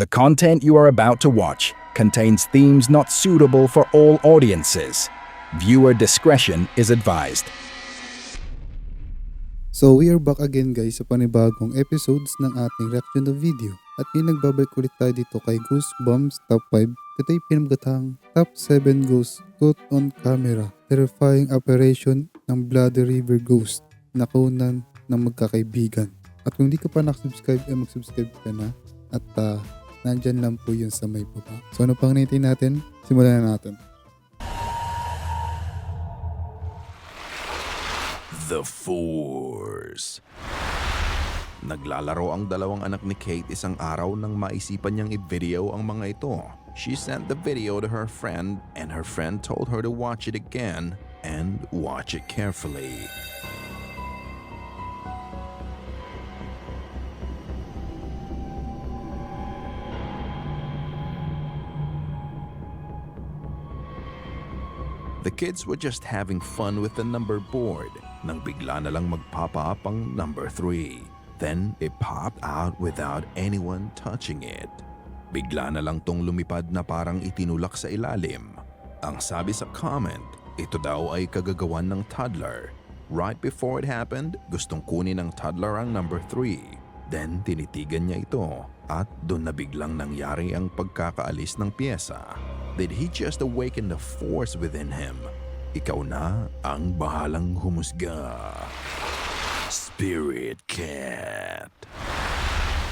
The content you are about to watch contains themes not suitable for all audiences. Viewer discretion is advised. So we are back again guys sa panibagong episodes ng ating reaction na video. At ngayon nagbabalik ulit tayo dito kay Goosebumps Top 5. Ito ay pinamagatang Top 7 Ghosts Caught on Camera. Terrifying Operation ng Bloody River Ghost. Nakunan ng magkakaibigan. At kung hindi ka pa nakasubscribe, mag-subscribe ka na. At nandyan lang po yun sa may baba. So ano pang hinihintay natin? Simulan na natin. The Force. Naglalaro ang dalawang anak ni Kate isang araw nang maisipan niyang i-video ang mga ito. She sent the video to her friend and her friend told her to watch it again and watch it carefully. The kids were just having fun with the number board nang bigla na lang mag-pop up ang number 3. Then it popped out without anyone touching it. Bigla na lang tong lumipad na parang itinulak sa ilalim. Ang sabi sa comment, ito daw ay kagagawan ng toddler. Right before it happened, gustong kunin ng toddler ang number 3. Then tinitigan niya ito at doon na biglang nangyari ang pagkakaalis ng pyesa. Did he just awaken the force within him? Ikaw na ang bahalang humusga. Spirit Cat.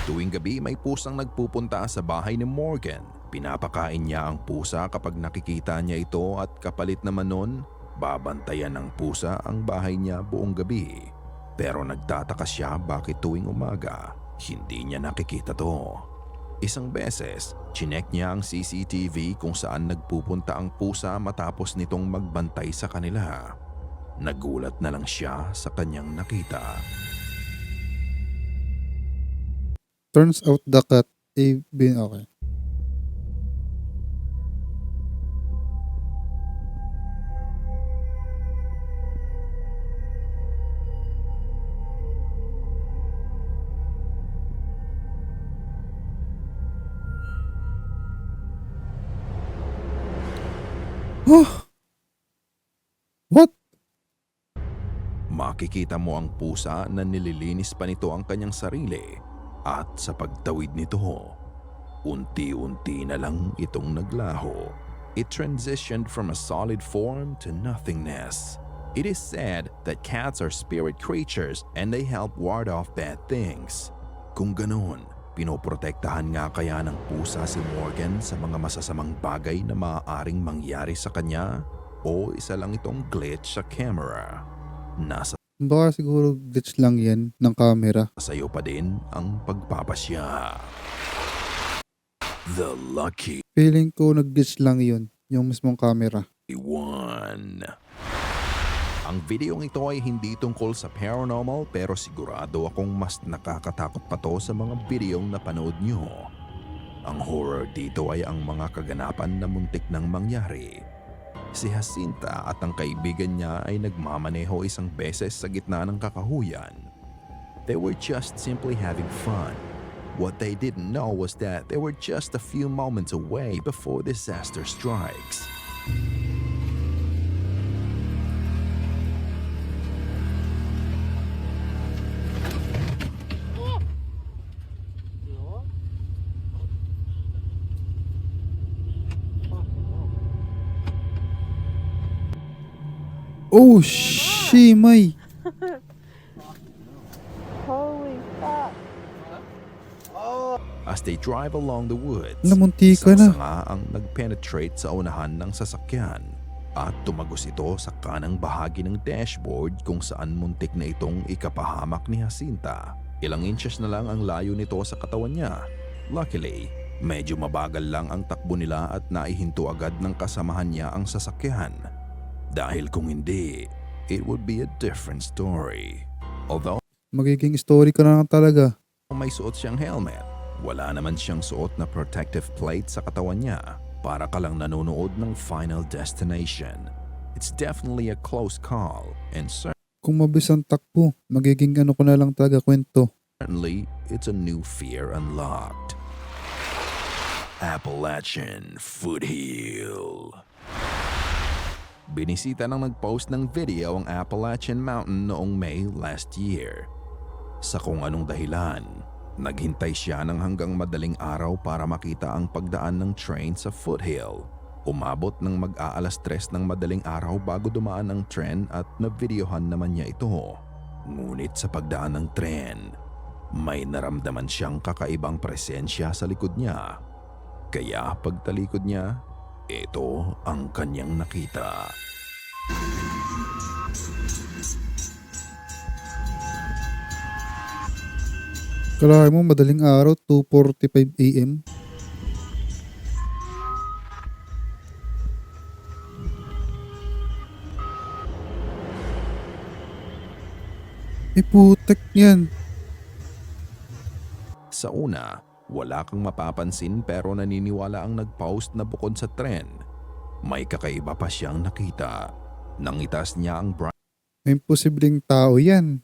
Tuwing gabi may pusang nagpupunta sa bahay ni Morgan. Pinapakain niya ang pusa kapag nakikita niya ito at kapalit naman nun, babantayan ng pusa ang bahay niya buong gabi. Pero nagtataka siya bakit tuwing umaga, hindi niya nakikita to. Isang beses, chinek niya ang CCTV kung saan nagpupunta ang pusa matapos nitong magbantay sa kanila. Nagulat na lang siya sa kanyang nakita. Turns out the cat ay okay. What? Makikita mo ang pusa na nililinis pa nito ang kanyang sarili at sa pagtawid nito, unti-unti na lang itong naglaho. It transitioned from a solid form to nothingness. It is said that cats are spirit creatures and they help ward off bad things. Kung ganoon, pinoprotektahan nga kaya ng pusa si Morgan sa mga masasamang bagay na maaaring mangyari sa kanya? O isa lang itong glitch sa camera? Nasa Baka siguro glitch lang yan ng camera. sayo pa din ang pagpapasya. The Lucky Feeling ko nag-glitch lang yun, yung mismong camera. One. Ang videong ito ay hindi tungkol sa paranormal pero sigurado akong mas nakakatakot pa to sa mga videong napanood nyo. Ang horror dito ay ang mga kaganapan na muntik nang mangyari. Si Jacinta at ang kaibigan niya ay nagmamaneho isang beses sa gitna ng kakahuyan. They were just simply having fun. What they didn't know was that they were just a few moments away before disaster strikes. Oh, shimay! Holy fuck. As they drive along the woods, Namunti ka isang na. sanga ang nag-penetrate sa unahan ng sasakyan at tumagos ito sa kanang bahagi ng dashboard kung saan muntik na itong ikapahamak ni Jacinta. Ilang inches na lang ang layo nito sa katawan niya. Luckily, medyo mabagal lang ang takbo nila at naihinto agad ng kasamahan niya ang sasakyan. Dahil kung hindi, it would be a different story. Although Magiging story ka na lang talaga. may suot siyang helmet, wala naman siyang suot na protective plate sa katawan niya. Para ka lang nanonood ng Final Destination. It's definitely a close call and Kung mabilis ang takbo, magiging ano ko na lang talaga kwento. certainly it's a new fear unlocked. Appalachian Foothill. Binisita ng nag-post ng video ang Appalachian Mountain noong May last year. Sa kung anong dahilan, naghintay siya ng hanggang madaling araw para makita ang pagdaan ng train sa foothill. Umabot ng mag-aalas 3 ng madaling araw bago dumaan ang tren at na-videohan naman niya ito. Ngunit sa pagdaan ng tren, may naramdaman siyang kakaibang presensya sa likod niya. Kaya pagtalikod niya, ito ang kanyang nakita. Kalahin mo madaling araw, 2:45 AM. Putek yan. Sa una, wala kang mapapansin pero naniniwala ang nag-post na bukod sa tren, may kakaiba pa siyang nakita. Nangitas niya ang May imposibleng tao yan.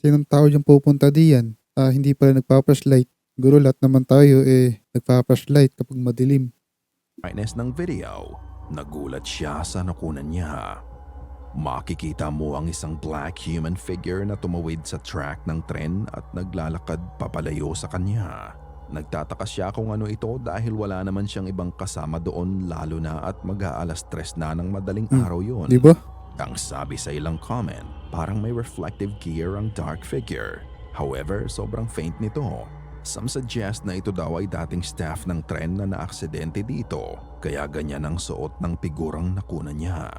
Sinong tao dyan pupunta diyan? Hindi pala nagpa-flashlight. Siguro lahat naman tayo nagpa-flashlight kapag madilim. brightness ng video. Nagulat siya sa nakunan niya. Makikita mo ang isang black human figure na tumawid sa track ng tren at naglalakad papalayo sa kanya. Nagtataka siya kung ano ito dahil wala naman siyang ibang kasama doon lalo na at mag-aalas 3 na ng madaling araw yun. Diba? Ang sabi sa ilang comment, parang may reflective gear ang dark figure. However, sobrang faint nito. Some suggest na ito daw ay dating staff ng tren na naaksidente dito, kaya ganyan ang suot ng figurang nakunan niya.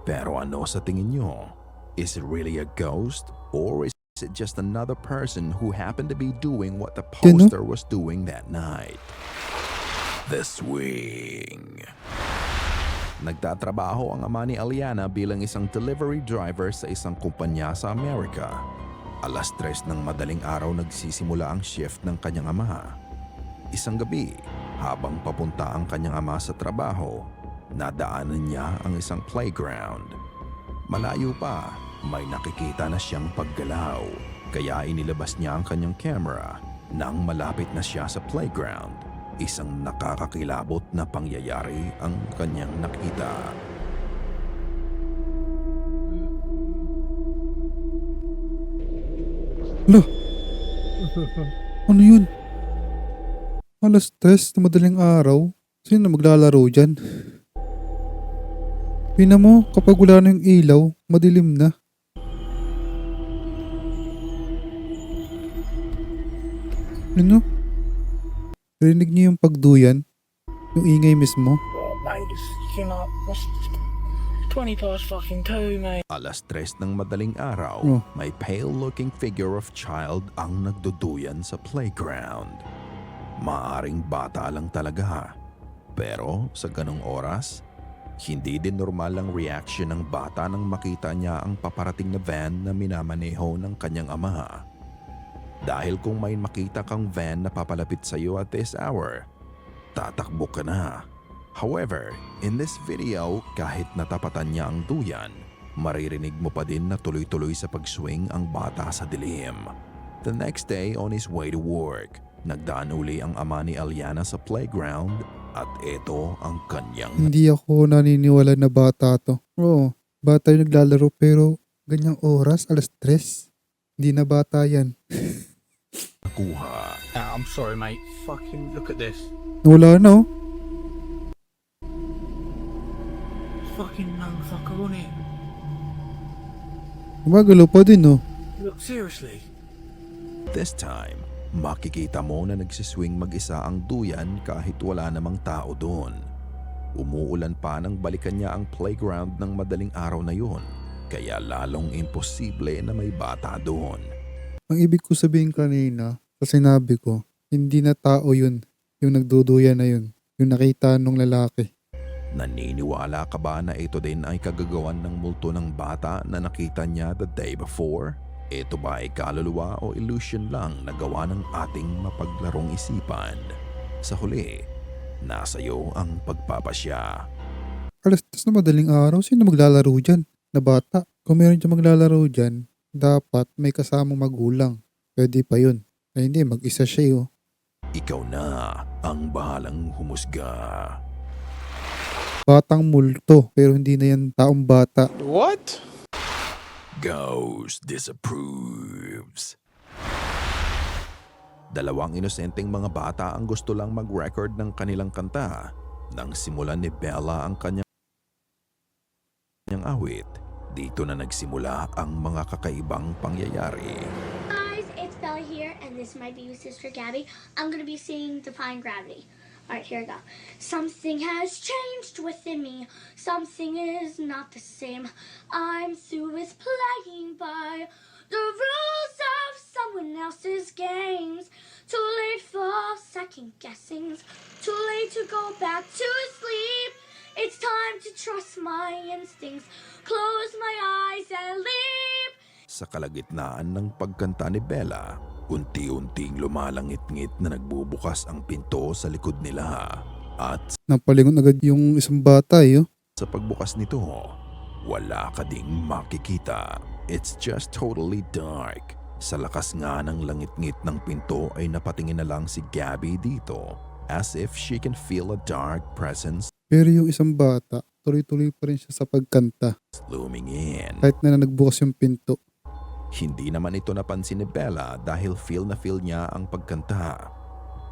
Pero ano sa tingin nyo? Is it really a ghost? Or is it just another person who happened to be doing what the poster was doing that night? The Swing. Nagtatrabaho ang ama ni Aliana bilang isang delivery driver sa isang kumpanya sa Amerika. Alas 3 ng madaling araw nagsisimula ang shift ng kanyang ama. Isang gabi, habang papunta ang kanyang ama sa trabaho, nadaanan niya ang isang playground. Malayo pa, may nakikita na siyang paggalaw. Kaya inilabas niya ang kanyang camera. Nang malapit na siya sa playground, isang nakakakilabot na pangyayari ang kanyang nakita. Hala! Ano yun? Alas 3 na madaling araw? Sino na maglalaro dyan? Pina mo, kapag wala na yung ilaw, madilim na. Ano? Rinig niyo yung pagduyan? Yung ingay mismo? Oh, mate, it's fucking like, what's 20 past fucking 2, mate. Alas 3 ng madaling araw, Oh. may pale-looking figure of child ang nagduduyan sa playground. Maaring bata lang talaga. Pero sa ganong oras, hindi din normal ang reaction ng bata nang makita niya ang paparating na van na minamaneho ng kanyang ama. Dahil kung may makita kang van na papalapit sa iyo at this hour, tatakbo ka na. However, in this video, kahit natapatan niya ang duyan, maririnig mo pa din na tuloy-tuloy sa pag-swing ang bata sa dilim. The next day on his way to work, nagdaan uli ang ama ni Aliana sa playground at ito ang kanyang Hindi ako naniniwala na bata to. Oo, bata yung naglalaro pero ganyang oras, alas 3. Hindi na bata yan. nakuha. I'm sorry, mate. Fucking look at this. Wala na oh. Fucking motherfucker on it. Gumagalaw pa din oh. Look, seriously. This time, makikita mo na nagsiswing mag-isa ang duyan kahit wala namang tao doon. Umuulan pa nang balikan niya ang playground ng madaling araw na yun, kaya lalong imposible na may bata doon. Ang ibig ko sabihin kanina, sa sinabi ko, hindi na tao yun, yung nagduduyan na yun, yung nakita nung lalaki. Naniniwala ka ba na ito din ay kagagawan ng multo ng bata na nakita niya the day before? Ito ba ay kaluluwa o illusion lang na gawa ng ating mapaglarong isipan? Sa huli, nasa iyo ang pagpapasya. Alas 3 na madaling araw, sino maglalaro dyan? Na bata. Kung meron dyan maglalaro dyan, dapat may kasamang magulang. Pwede pa yun. Ay hindi, mag-isa siya oh. Ikaw na ang bahalang humusga. Batang multo, pero hindi na yan taong bata. What? Ghost disapproves. Dalawang inosenteng mga bata ang gusto lang mag-record ng kanilang kanta nang simulan ni Bella ang kanyang awit. Dito na nagsimula ang mga kakaibang pangyayari. Guys, it's Bella here, and this might be with Sister Gabby. I'm gonna be singing Defying Gravity. Alright, here we go. Something has changed within me. Something is not the same. I'm through with playing by the rules of someone else's games. Too late for second guessings. Too late to go back to sleep. It's time to trust my instincts. Close my eyes and leave. Sa kalagitnaan ng pagkanta ni Bella, unti-unting lumalangit-ngit na nagbubukas ang pinto sa likod nila. At Napalingon agad yung isang bata eh. Oh. sa pagbukas nito, wala ka ding makikita. It's just totally dark. Sa lakas nga ng langit-ngit ng pinto ay napatingin na lang si Gabby dito, as if she can feel a dark presence Pero yung isang bata, tuloy-tuloy pa rin siya sa pagkanta. looming in. Kahit na nagbukas yung pinto. Hindi naman ito napansin ni Bella dahil feel na feel niya ang pagkanta.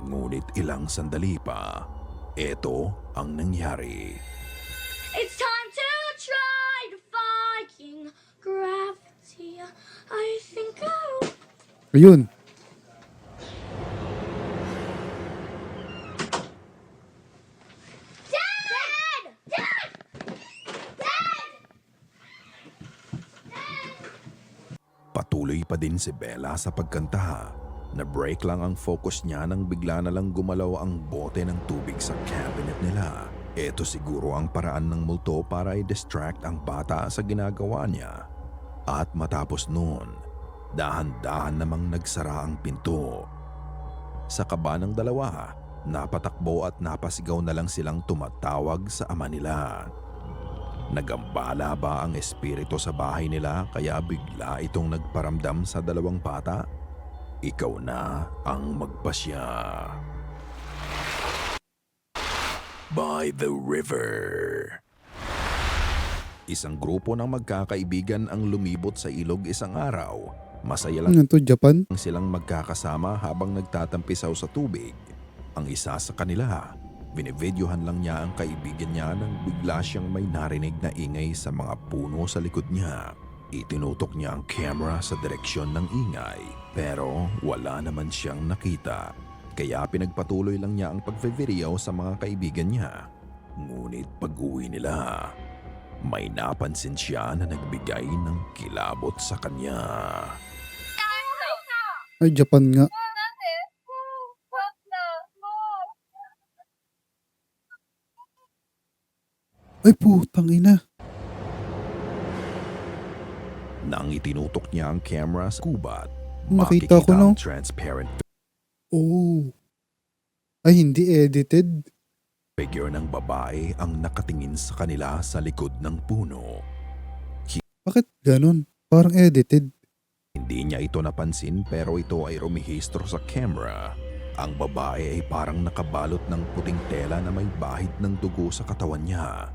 Ngunit ilang sandali pa, ito ang nangyari. It's time to try defying gravity. I think I'll... Ayun. Dad! Dad! Dad! Patuloy pa din si Bella sa pagkanta. Na-break lang ang focus niya nang bigla na lang gumalaw ang bote ng tubig sa cabinet nila. Ito siguro ang paraan ng multo para i-distract ang bata sa ginagawa niya. At matapos noon, dahan-dahan namang nagsara ang pinto. Sa kaba ng dalawa, napatakbo at napasigaw na lang silang tumatawag sa ama nila. Nagambala ba ang espiritu sa bahay nila kaya bigla itong nagparamdam sa dalawang bata? Ikaw na ang magpasya. By the river. Isang grupo ng magkakaibigan ang lumibot sa ilog isang araw. Masaya lang Ano to, Japan? silang magkakasama habang nagtatampisaw sa tubig. Ang isa sa kanila, binivideohan lang niya ang kaibigan niya nang bigla siyang may narinig na ingay sa mga puno sa likod niya. Itinutok niya ang camera sa direksyon ng ingay pero wala naman siyang nakita. Kaya pinagpatuloy lang niya ang pagve-video sa mga kaibigan niya. Ngunit pag-uwi nila, may napansin siya na nagbigay ng kilabot sa kanya. Ay, Japan nga. Ay, putang ina. Nang itinutok niya ang camera sa kubat, Nakita ko, makikita no? ang transparent Oh. Ay, hindi edited. figure ng babae ang nakatingin sa kanila sa likod ng puno. Bakit ganun? Parang edited. Hindi niya ito napansin pero ito ay rumihistro sa camera. Ang babae ay parang nakabalot ng puting tela na may bahid ng dugo sa katawan niya.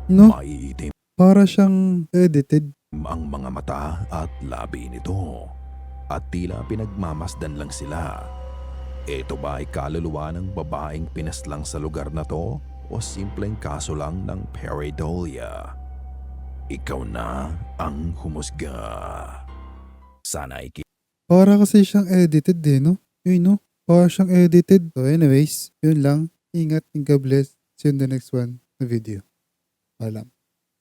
No? Maiitim Para siyang edited. ang mga mata at labi nito. At tila pinagmamasdan lang sila. Ito ba ay kaluluwa ng babaeng pinaslang sa lugar na to o simpleng kaso lang ng pareidolia? Ikaw na ang humusga. Sana ay Para kasi siyang edited eh, no? Yun, no? Para siyang edited. So anyways, yun lang. Ingat and God bless. See you in the next one na video. Alam.